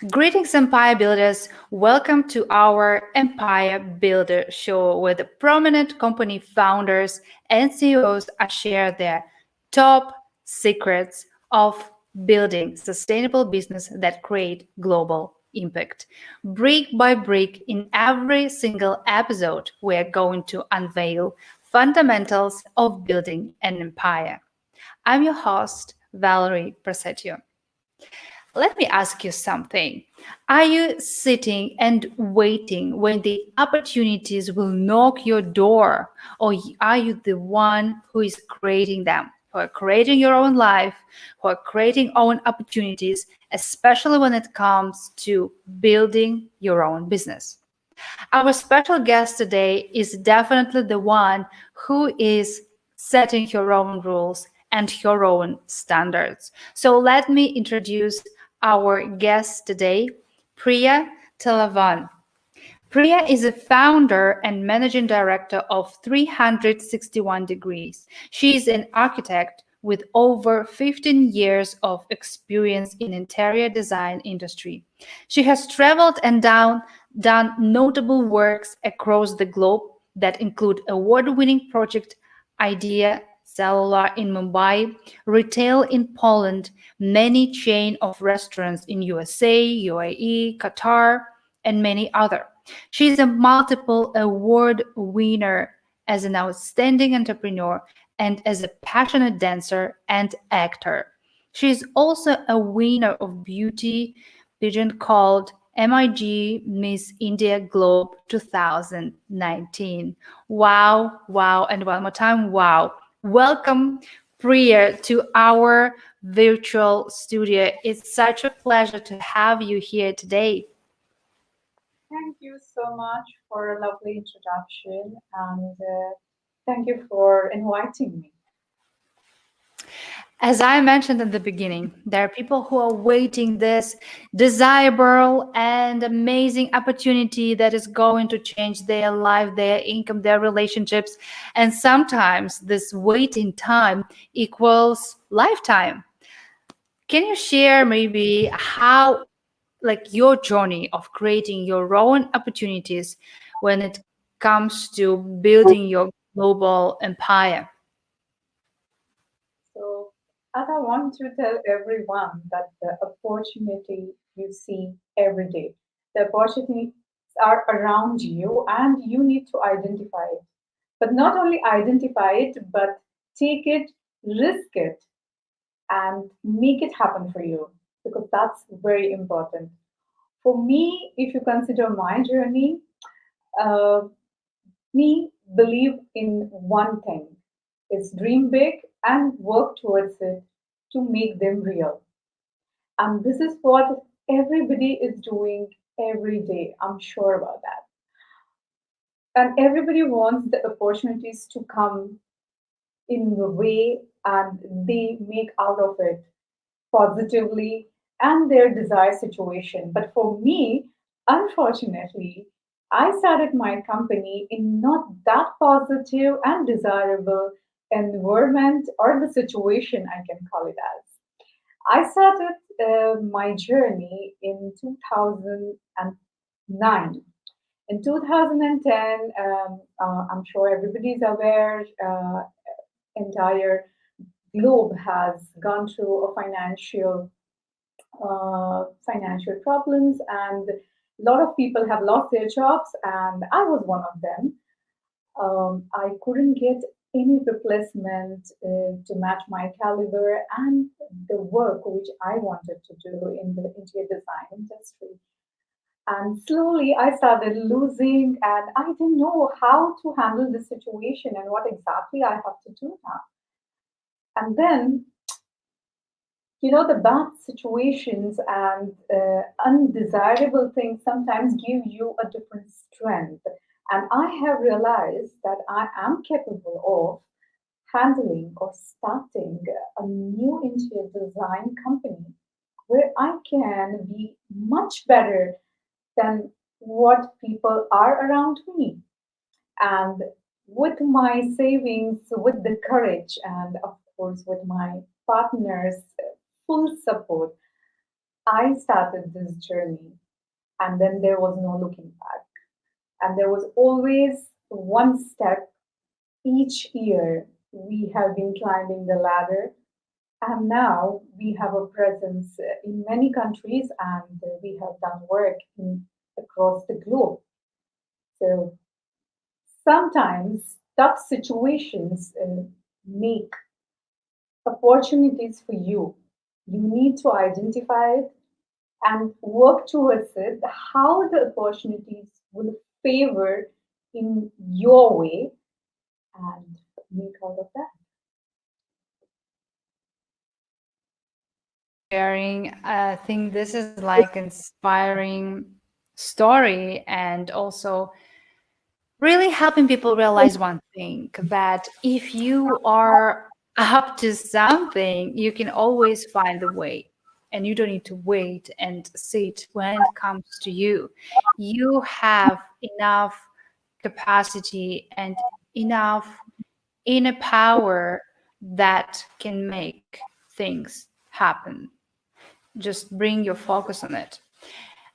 Greetings, Empire Builders. Welcome to our Empire Builder show, where the prominent company founders and CEOs are share their top secrets of building sustainable business that create global impact. Brick by brick, in every single episode, we are going to unveil fundamentals of building an empire. I'm your host, Valerie Prasetyo. Let me ask you something. Are you sitting and waiting when the opportunities will knock your door? Or are you the one who is creating them? Who are creating your own life, who are creating own opportunities, especially when it comes to building your own business? Our special guest today is definitely the one who is setting your own rules and your own standards. So let me introduce our guest today, Priya Telavvane. Priya is a founder and managing director of 361 Degrees. She is an architect with over 15 years of experience in interior design industry. She has traveled and done notable works across the globe that include award-winning project Idea Cellular in Mumbai, retail in Poland, many chain of restaurants in USA, UAE, Qatar, and many other. She is a multiple award winner as an outstanding entrepreneur and as a passionate dancer and actor. She is also a winner of beauty pageant called MIG Miss India Globe 2019. Wow, wow, and one more time, wow. Welcome, Priya, to our virtual studio. It's such a pleasure to have you here today. Thank you so much for a lovely introduction and thank you for inviting me. As I mentioned in the beginning, there are people who are waiting this desirable and amazing opportunity that is going to change their life, their income, their relationships. And sometimes this waiting time equals lifetime. Can you share maybe how, like, your journey of creating your own opportunities when it comes to building your global empire? So, as I want to tell everyone that the opportunity you see every day, the opportunities are around you and you need to identify it. But not only identify it, but take it, risk it, and make it happen for you because that's very important. For me, if you consider my journey, uh, me believe in one thing is dream big and work towards it to make them real. And this is what everybody is doing every day. I'm sure about that. And everybody wants the opportunities to come in the way and they make out of it positively and their desired situation. But for me, unfortunately, I started my company in not that positive and desirable environment or the situation, I can call it as. I started my journey in 2009. In 2010, I'm sure everybody is aware, entire globe has gone through a financial problems, and a lot of people have lost their jobs, and I was one of them. I couldn't get any replacement to match my caliber and the work which I wanted to do in the interior design industry. And slowly I started losing, and I didn't know how to handle the situation and what exactly I have to do now. And then the bad situations and undesirable things sometimes give you a different strength. And I have realized that I am capable of handling or starting a new interior design company where I can be much better than what people are around me. And with my savings, with the courage, and of course, with my partner's full support, I started this journey, and then there was no looking back. And there was always one step each year. We have been climbing the ladder, and now we have a presence in many countries, and we have done work across the globe. So sometimes tough situations make opportunities for you. You need to identify it and work towards it, how the opportunities will favor in your way and make out of that. Sharing. I think this is like inspiring story and also really helping people realize one thing that if you are up to something, you can always find the way. And you don't need to wait and sit when it comes to you. You have enough capacity and enough inner power that can make things happen. Just bring your focus on it.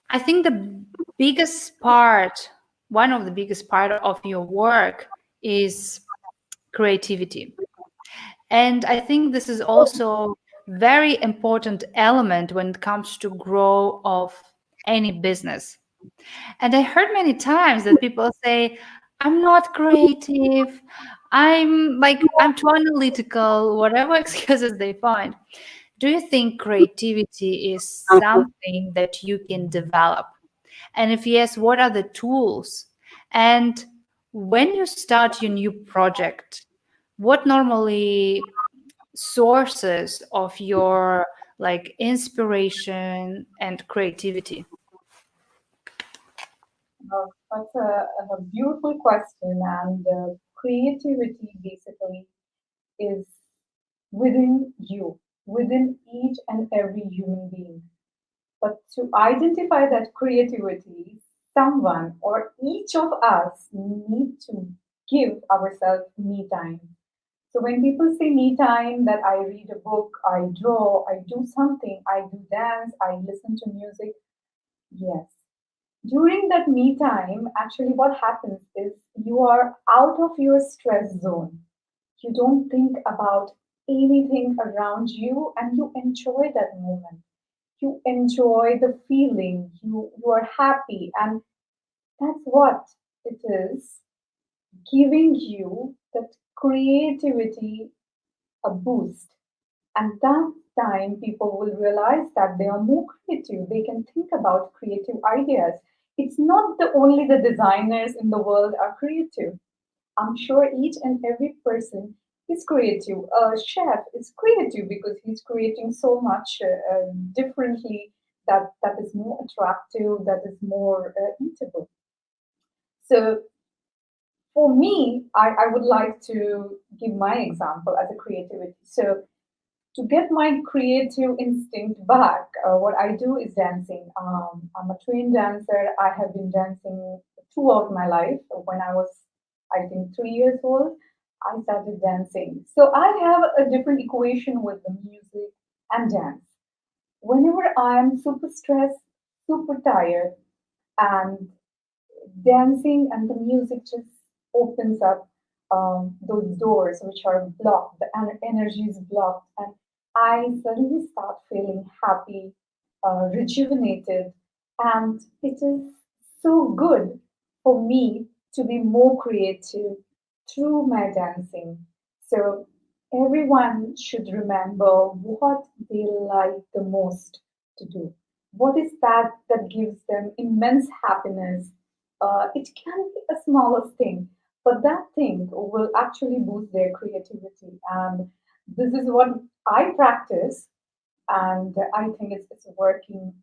I think the biggest part, one of the biggest part of your work is creativity. And I think this is also very important element when it comes to grow of any business. And I heard many times that people say, I'm not creative. I'm too analytical, whatever excuses they find. Do you think creativity is something that you can develop? And if yes, what are the tools? And when you start your new project, what normally sources of your like inspiration and creativity? That's a beautiful question, and creativity basically is within you, within each and every human being. But to identify that creativity, someone or each of us need to give ourselves me time. So when people say me time, that I read a book, I draw, I do something, I do dance, I listen to music, yes. During that me time, actually what happens is you are out of your stress zone. You don't think about anything around you and you enjoy that moment. You enjoy the feeling, you are happy, and that's what it is giving you that creativity a boost. And that time people will realize that they are more creative. They can think about creative ideas. It's not the only the designers in the world are creative. I'm sure each and every person is creative. A chef is creative because he's creating so much differently that is more attractive, that is more eatable. So for me, I would like to give my example as a creativity. So to get my creative instinct back, what I do is dancing. I'm a trained dancer. I have been dancing throughout my life. When I was, I think, 3 years old, I started dancing. So I have a different equation with the music and dance. Whenever I am super stressed, super tired, and dancing and the music just opens up those doors which are blocked, the energy is blocked, and I suddenly start feeling happy, rejuvenated, and it is so good for me to be more creative through my dancing. So everyone should remember what they like the most to do. What is that that gives them immense happiness? It can be a smallest thing, but that thing will actually boost their creativity. And this is what I practice, and I think it's working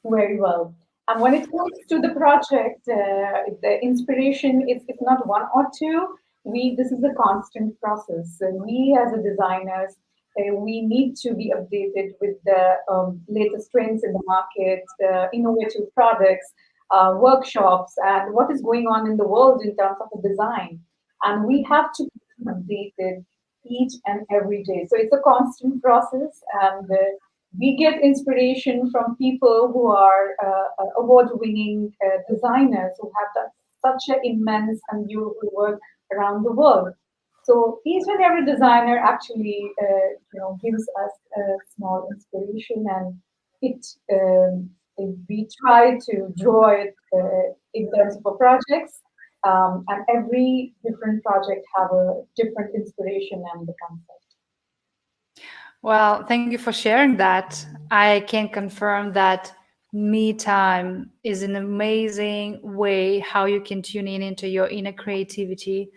very well. And when it comes to the project, the inspiration is not one or two. We This is a constant process. We as a designers, we need to be updated with the latest trends in the market, innovative products, workshops, and what is going on in the world in terms of the design. And we have to be updated each and every day. So it's a constant process, and We get inspiration from people who are award-winning designers who have done such an immense and beautiful work around the world. So each and every designer actually, gives us a small inspiration, and it we try to draw it in terms of a projects. And every different project have a different inspiration and the concept. Well, thank you for sharing that. I can confirm that me time is an amazing way how you can tune in into your inner creativity.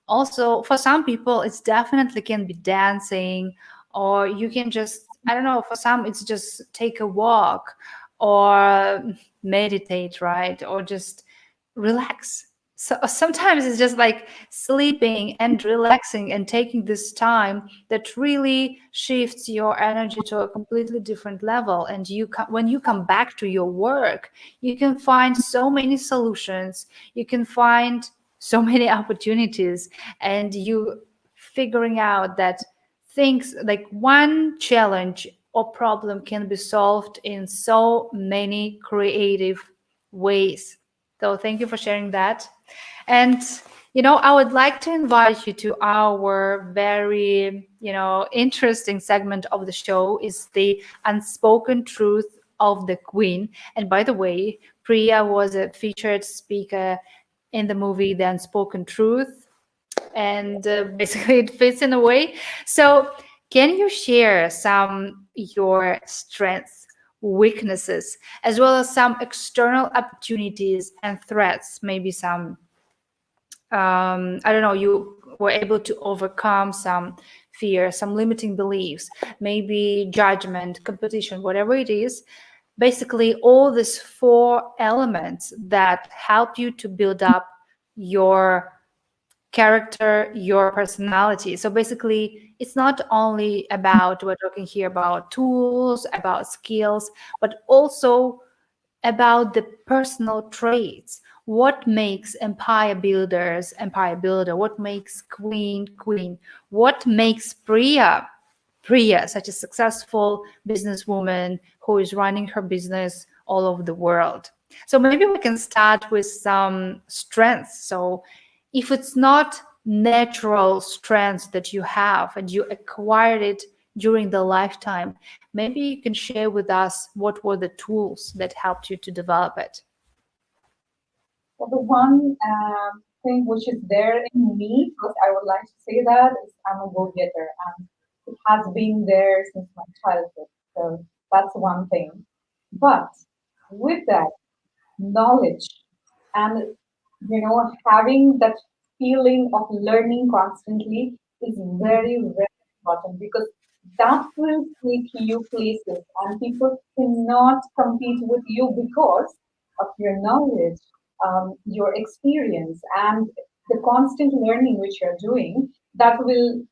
Also, for some people, it's definitely can be dancing, or you can just, I don't know, for some, it's just take a walk or meditate, right? Or just relax. So sometimes it's just like sleeping and relaxing and taking this time that really shifts your energy to a completely different level. And when you come back to your work, you can find so many solutions. You can find so many opportunities, and you figuring out that things like one challenge or problem can be solved in so many creative ways. So thank you for sharing that. And I would like to invite you to our very, interesting segment of the show is the unspoken truth of the Queen. And by the way, Priya was a featured speaker in the movie The Unspoken Truth, and basically it fits in a way. So can you share some your strengths, weaknesses, as well as some external opportunities and threats, maybe some I don't know, you were able to overcome some fear, some limiting beliefs, maybe judgment, competition, whatever it is. Basically, all these four elements that help you to build up your character, your personality. So basically, it's not only about, we're talking here about tools, about skills, but also about the personal traits. What makes empire builders empire builder? What makes queen queen? What makes Priya such a successful businesswoman who is running her business all over the world? So maybe we can start with some strengths. So if it's not natural strengths that you have and you acquired it during the lifetime, maybe you can share with us what were the tools that helped you to develop it. So the one thing which is there in me, because I would like to say that, is I'm a go-getter, and it has been there since my childhood. So that's one thing. But with that knowledge and having that feeling of learning constantly is very, very important, because that will take you places, and people cannot compete with you because of your knowledge, your experience, and the constant learning which you're doing. That will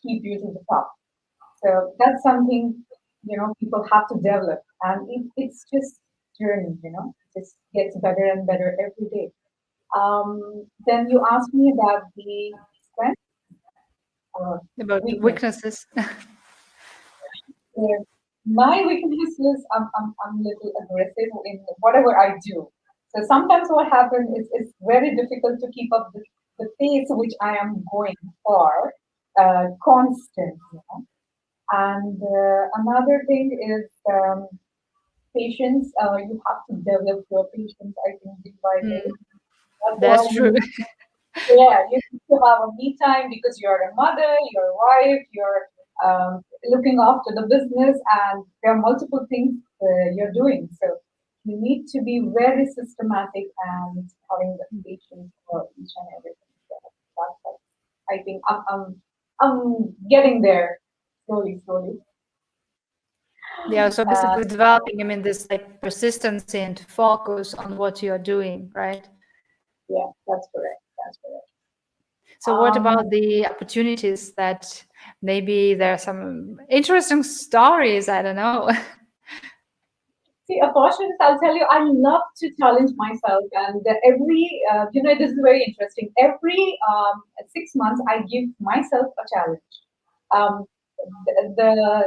keep you to the top. So that's something people have to develop, and it's just journey. It just gets better and better every day. Then you asked me about the strength or About weakness. weaknesses. Yeah. My weakness is I'm a little aggressive in whatever I do. So sometimes what happens is it's very difficult to keep up the pace which I am going for, constant. And another thing is patience. You have to develop your patience, I think, bit by day. Mm, That's why that's you true. need, yeah, you need to have a me time, because you're a mother, you're a wife, you're looking after the business, and there are multiple things you're doing. So you need to be very systematic and having the patience for each and everything. So I think I'm getting there slowly, slowly. Yeah, so Uh, basically developing, I mean, this like persistency and focus on what you're doing, right? yeah, that's correct. That's correct. So what about the opportunities that maybe there are some interesting stories? I don't know. See, opportunities, I'll tell you, I love to challenge myself. And this is very interesting. Every 6 months, I give myself a challenge. Um, the,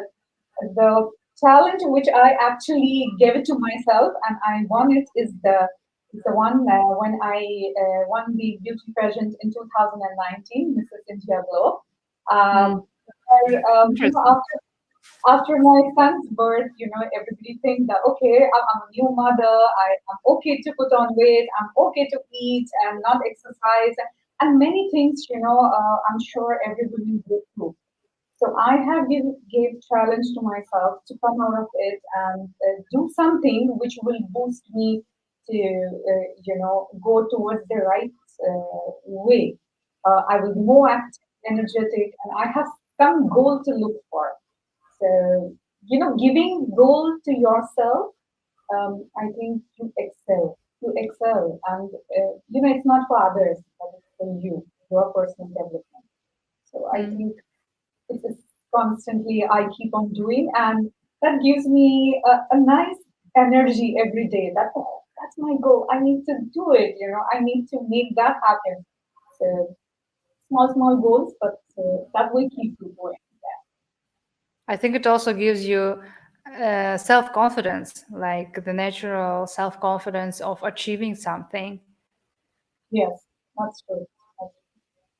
the challenge which I actually gave it to myself and I won it is the one when I won the beauty pageant in 2019, Mrs. India Glow. Hmm. Where, Interesting. after my son's birth, everybody thinks that okay, I'm a new mother. I'm okay to put on weight. I'm okay to eat and not exercise, and many things. I'm sure every woman goes through. So I have gave challenge to myself to come out of it and do something which will boost me to go towards the right way. I will be more active, energetic, and I have some goal to look for. So giving goal to yourself, I think you excel. You excel, and it's not for others, but it's for you, your personal development. So I Hmm. think it is constantly I keep on doing, and that gives me a nice energy every day. That's my goal. I need to do it. I need to make that happen. So small goals, but that will keep you going. I think it also gives you self confidence, like the natural self confidence of achieving something. Yes, that's true. That's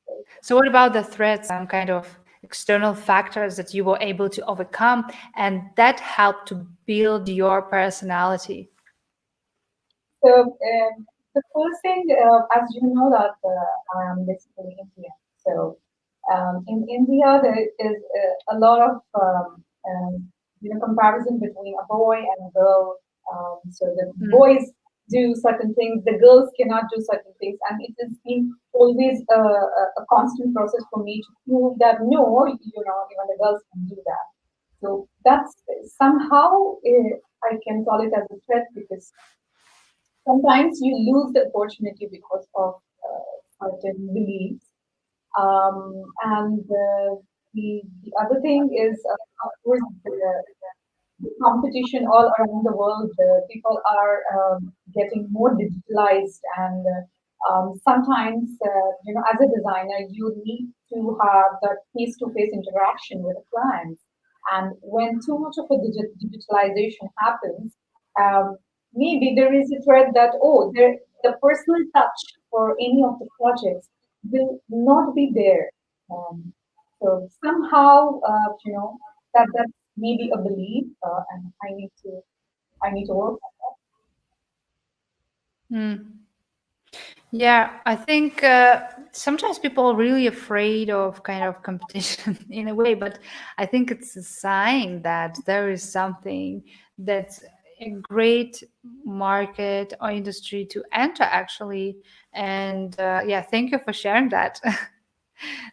true. So, what about the threats, some kind of external factors that you were able to overcome and that helped to build your personality? So the first thing, as you know, that I am basically Indian. So in India, there is a lot of comparison between a boy and a girl. So the Mm. boys do certain things, the girls cannot do certain things, and it has been always a constant process for me to prove that no, even the girls can do that. So that's somehow I can call it as a threat because sometimes you lose the opportunity because of certain beliefs. And the other thing is, of course, the competition all around the world. People are getting more digitalized, and sometimes, as a designer, you need to have that face-to-face interaction with the clients. And when too much of a digitalization happens, um, maybe there is a threat that the personal touch for any of the projects will not be there. Um, so somehow, that's maybe a belief, and I need to work on Mm. Yeah, I think sometimes people are really afraid of kind of competition in a way, but I think it's a sign that there is something that's a great market or industry to enter actually. And yeah, thank you for sharing that.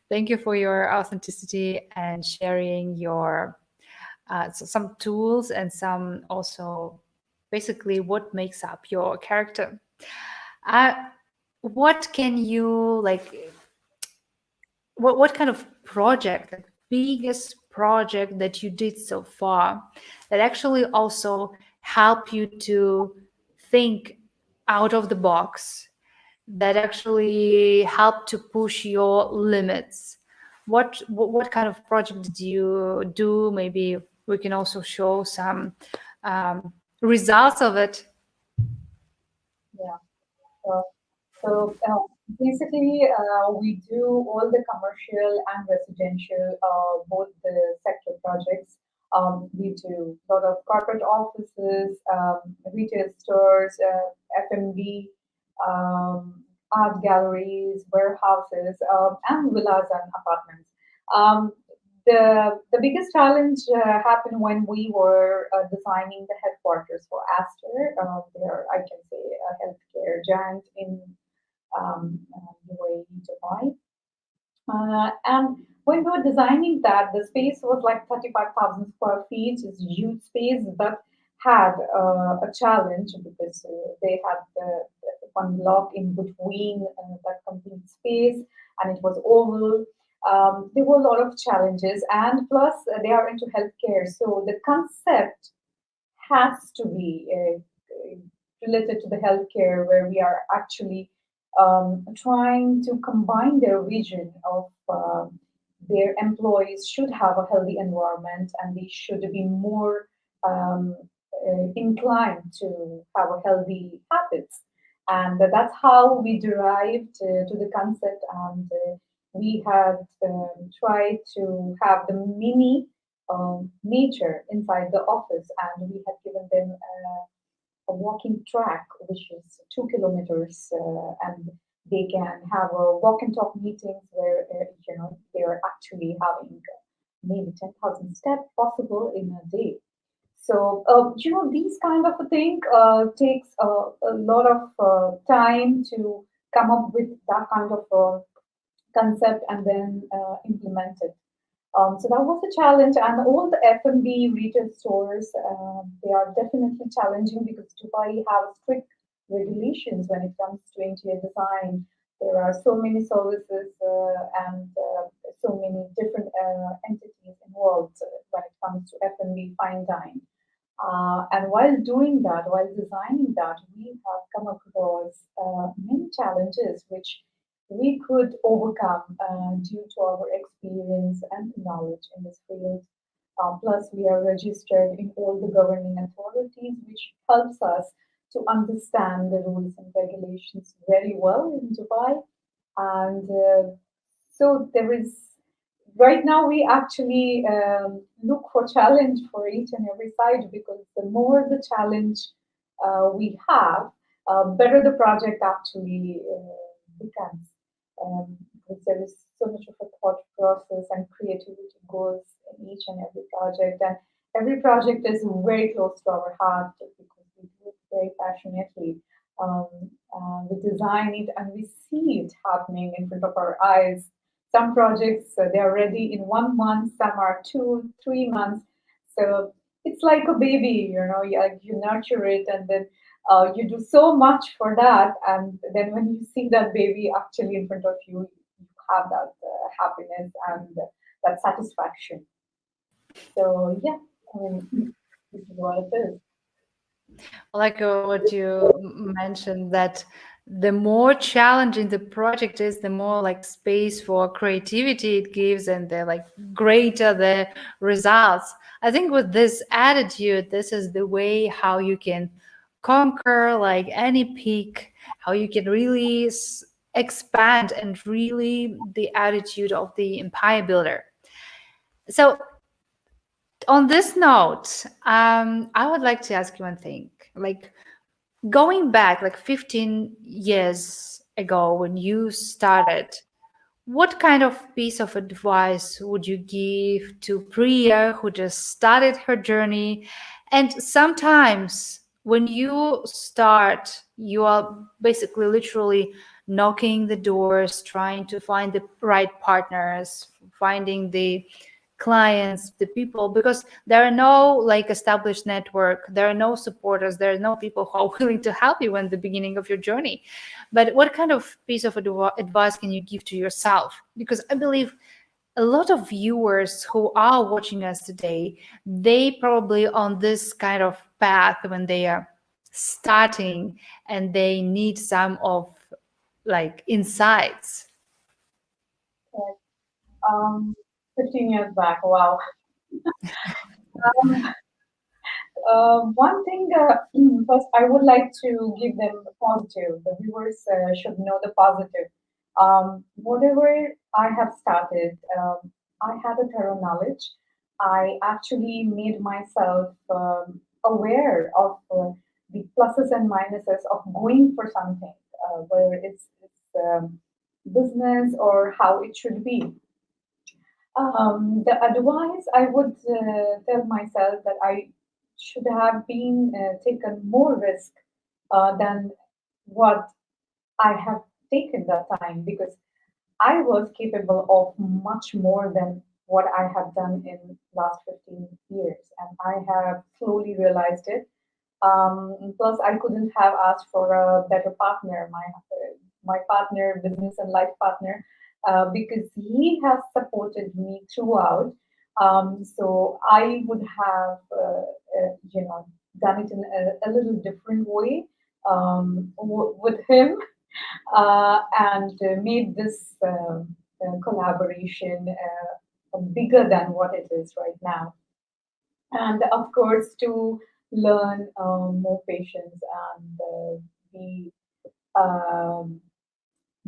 Thank you for your authenticity and sharing your some tools and some also basically what makes up your character. Uh, what can you like? What kind of project, the biggest project that you did so far, that actually also help you to think out of the box, that actually help to push your limits? What kind of project did you do? Maybe we can also show some um, results of it. that. Yeah. So, so basically, we do all the commercial and residential, both the sector projects. We do a lot of corporate offices, retail stores, F&B, art galleries, warehouses, and villas and apartments. Um, the biggest challenge happened when we were designing the headquarters for Aster. They're, I can say, a healthcare giant in UAE, Dubai. And when we were designing that, the space was like 35,000 square feet. It's a huge space, but had a challenge because they had the one block in between that complete space, and it was oval. There were a lot of challenges, and plus they are into healthcare, so the concept has to be related to the healthcare, where we are actually trying to combine their vision of their employees should have a healthy environment and they should be more um, inclined to have a healthy habits, and that's how we derived to the concept. And we had tried to have the mini nature inside the office, and we had given them a walking track, which is 2 kilometers, and they can have a walk and talk meetings where they are actually having maybe 10,000 steps possible in a day. So these kind of a thing takes a lot of time to come up with that kind of concept and then implement it. So that was a challenge, and all the F&B retail stores, they are definitely challenging because Dubai have strict regulations when it comes to interior design. There are so many services and so many different entities involved when it comes to F&B fine dine. And while doing that, while designing that, we have come across many challenges which we could overcome due to our experience and knowledge in this field. Plus, we are registered in all the governing authorities, which helps us to understand the rules and regulations very well in Dubai. And so there is right now we actually look for challenge for each and every side, because the more the challenge we have, better the project actually becomes. Because there is so much of a thought process and creativity goes in each and every project, and every project is very close to our heart because we do it very passionately. Um, we design it and we see it happening in front of our eyes. Some projects they are ready in 1 month, some are 2, 3 months. So it's like a baby, you nurture it, and then you do so much for that, and then when you see that baby actually in front of you, you have that happiness and that satisfaction. So yeah, I mean, this is what it is. Like what you mentioned, that the more challenging the project is, the more like space for creativity it gives, and the like greater the results. I think with this attitude, this is the way how you can conquer like any peak, how you can really expand, and really the attitude of the empire builder. So on this note, I would like to ask you one thing. Like, going back like 15 years ago when you started, what kind of piece of advice would you give to Priya who just started her journey? And sometimes when you start, you are basically literally knocking the doors, trying to find the right partners, finding the clients, the people, because there are no like established network, there are no supporters, there are no people who are willing to help you in the beginning of your journey. But what kind of piece of advice can you give to yourself? Because I believe a lot of viewers who are watching us today, they probably on this kind of path when they are starting, and they need some of like insights. Like, 15 years back, wow. Um, one thing, first, I would like to give them the positive. The viewers should know the positive. Whatever I have started, I had a thorough knowledge. I actually made myself aware of the pluses and minuses of going for something, whether it's business or how it should be. The advice I would tell myself that I should have been taken more risk than what I have taken that time, because I was capable of much more than what I have done in last 15 years, and I have slowly realized it. Plus, I couldn't have asked for a better partner, my partner, business and life partner, because he has supported me throughout. So I would have, done it in a little different way with him, and made this collaboration bigger than what it is right now. and of course to learn more patience and um,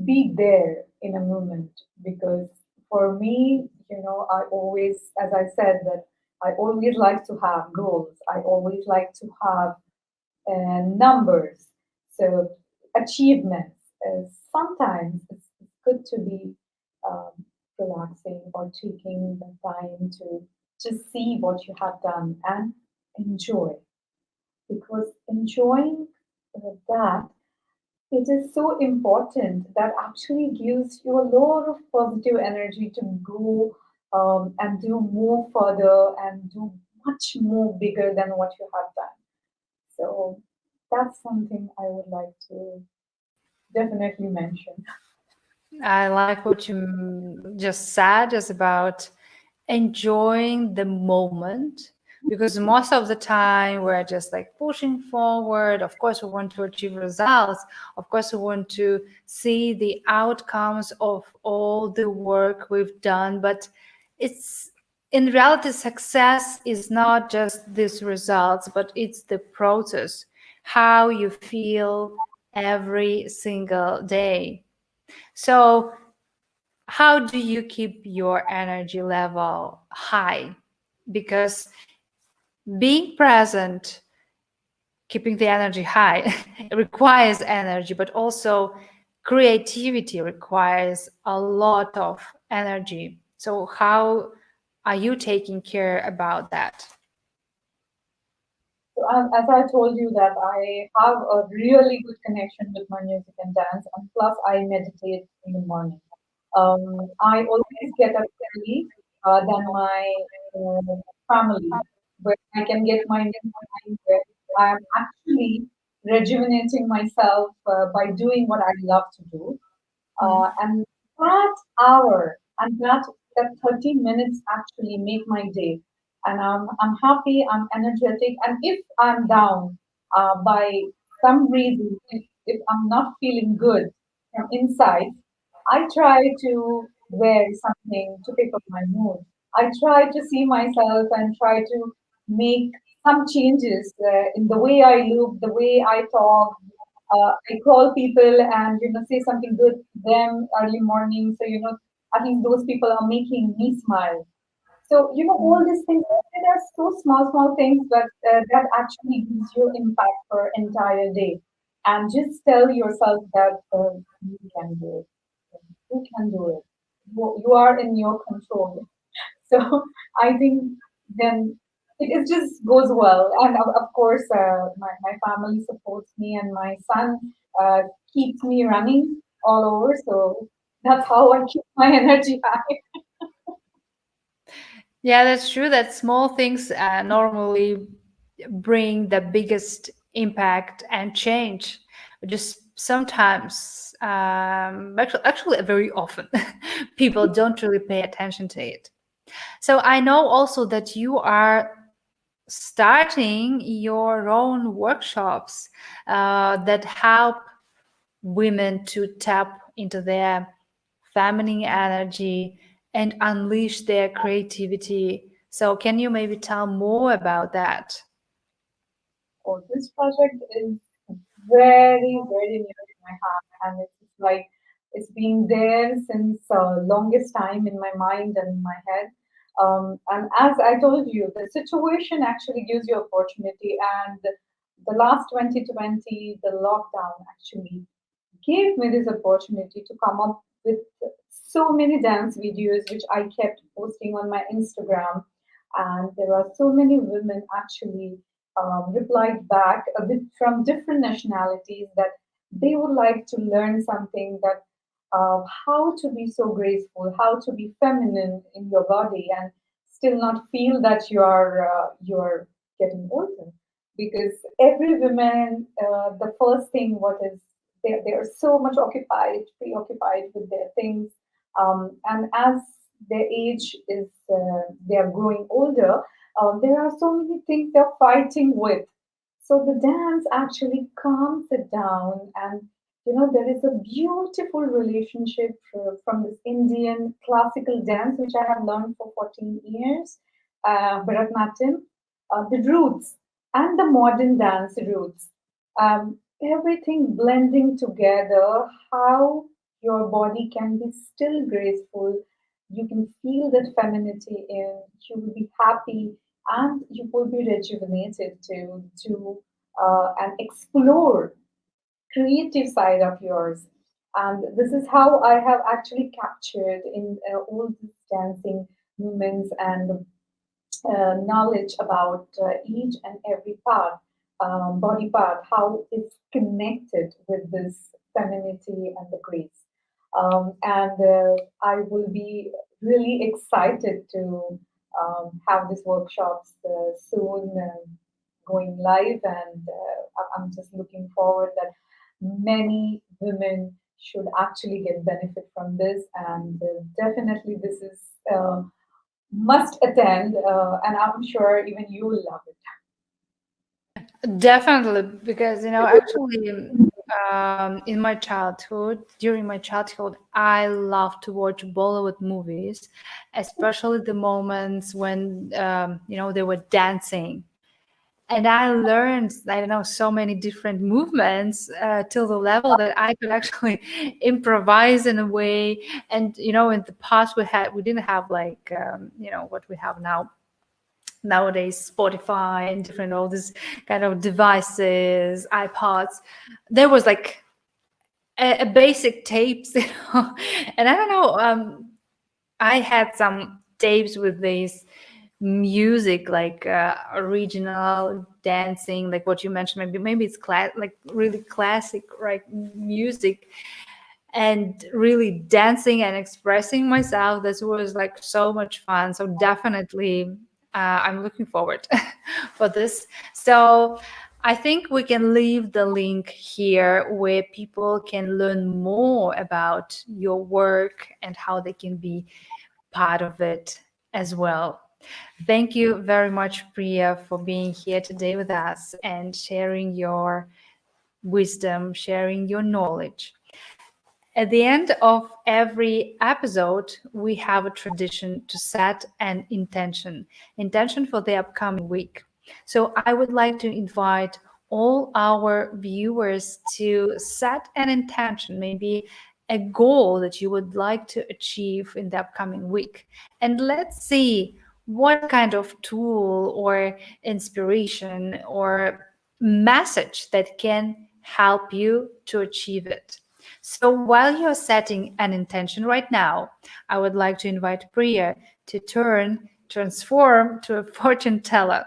be there in a moment. Because for me, I always, as I said, that I always like to have goals. I always like to have numbers, so achievements. Sometimes it's good to be um, relaxing or taking the time to just see what you have done and enjoy, because enjoying that, it is so important, that actually gives you a lot of positive energy to go and do more further and do much more bigger than what you have done. So that's something I would like to definitely mention. I like what you just said, just about enjoying the moment, because most of the time we're just like pushing forward. Of course, we want to achieve results. Of course, we want to see the outcomes of all the work we've done. But it's in reality, success is not just these results, but it's the process, how you feel every single day. So, how do you keep your energy level high? Because being present, keeping the energy high, it requires energy, but also creativity requires a lot of energy. So, how are you taking care about that? So as I told you that I have a really good connection with my music and dance, and plus I meditate in the morning. I always get up early than my uh, family, where I can get my me time, where I am actually rejuvenating myself by doing what I love to do. And that hour and that 30 minutes actually make my day. And I'm happy, I'm energetic. And if I'm down by some reason, if I'm not feeling good from inside, I try to wear something to pick up my mood. I try to see myself and try to make some changes in the way I look, the way I talk. I call people and say something good to them early morning. So at least those people are making me smile. So all these things. They are so small things, but that actually gives you impact for entire day. And just tell yourself that you can do it. You can do it. You are in your control. So I think then it just goes well. And of course, my family supports me, and my son uh, keeps me running all over. So that's how I keep my energy high. Yeah, that's true that small things normally bring the biggest impact and change. Just sometimes, actually very often, people don't really pay attention to it. So I know also that you are starting your own workshops that help women to tap into their feminine energy and unleash their creativity. So, can you maybe tell more about that? So this project is very near to my heart, and it's like it's been there since longest time in my mind and in my head. And as I told you, the situation actually gives you opportunity, and the last 2020, the lockdown actually gave me this opportunity to come up with so many dance videos which I kept posting on my Instagram. And there are so many women actually replied back a bit from different nationalities that they would like to learn something, that how to be so graceful, how to be feminine in your body and still not feel that you are getting older. Because every woman, the first thing what is they are so much preoccupied with their things, and as their age is they are growing older, there are so many things they're fighting with. So the dance actually calms it down, and there is a beautiful relationship from this Indian classical dance which I have learned for 14 years, Bharatanatyam. the roots and the modern dance roots, everything blending together, how your body can be still graceful. You can feel that femininity in, you will be happy and you will be rejuvenated to and explore creative side of yours. And this is how I have actually captured in all these dancing movements and knowledge about each and every part, body part, how it's connected with this femininity and the grace. And I will be really excited to have these workshops soon going live, and I'm just looking forward that many women should actually get benefit from this, and definitely this is must attend, and I'm sure even you will love it. Definitely, because actually, in my childhood, during my childhood, I loved to watch Bollywood movies, especially the moments when they were dancing, and I learned, I don't know, so many different movements till the level that I could actually improvise in a way. And in the past we didn't have like what we have nowadays, Spotify and different all these kind of devices, iPods. There was like a basic tapes, and I don't know. I had some tapes with these music, like original dancing, like what you mentioned. Maybe it's like really classic, right? Music, and really dancing and expressing myself. This was like so much fun. So definitely, I'm looking forward for this. So I think we can leave the link here where people can learn more about your work and how they can be part of it as well. Thank you very much, Priya, for being here today with us and sharing your wisdom, sharing your knowledge. At the end of every episode, we have a tradition to set an intention for the upcoming week. So I would like to invite all our viewers to set an intention, maybe a goal that you would like to achieve in the upcoming week. And let's see what kind of tool or inspiration or message that can help you to achieve it. So while you're setting an intention right now, I would like to invite Priya to transform to a fortune teller.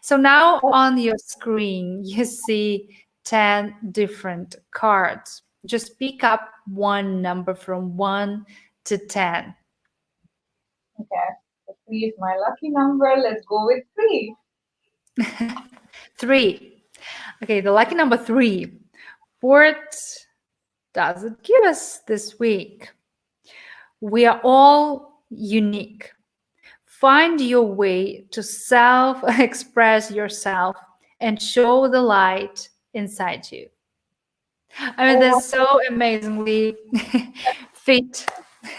So now on your screen, you see 10 different cards. Just pick up one number from 1 to 10. Okay, so 3 is my lucky number. Let's go with 3. 3. Okay, the lucky number 3. What does it give us this week? We are all unique. Find your way to self express yourself and show the light inside you. I mean, Oh, that's so amazingly fit,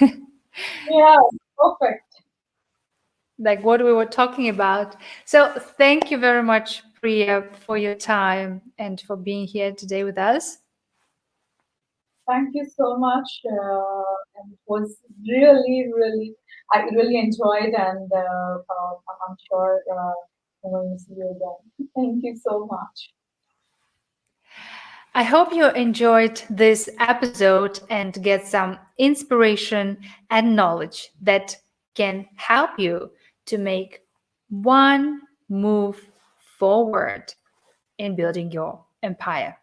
yeah, perfect. like what we were talking about. So, thank you very much, Priya, for your time and for being here today with us. Thank you so much. And it was really, really, I really enjoyed, and I'm sure I'm going to see you again. Thank you so much. I hope you enjoyed this episode and get some inspiration and knowledge that can help you to make one move forward in building your empire.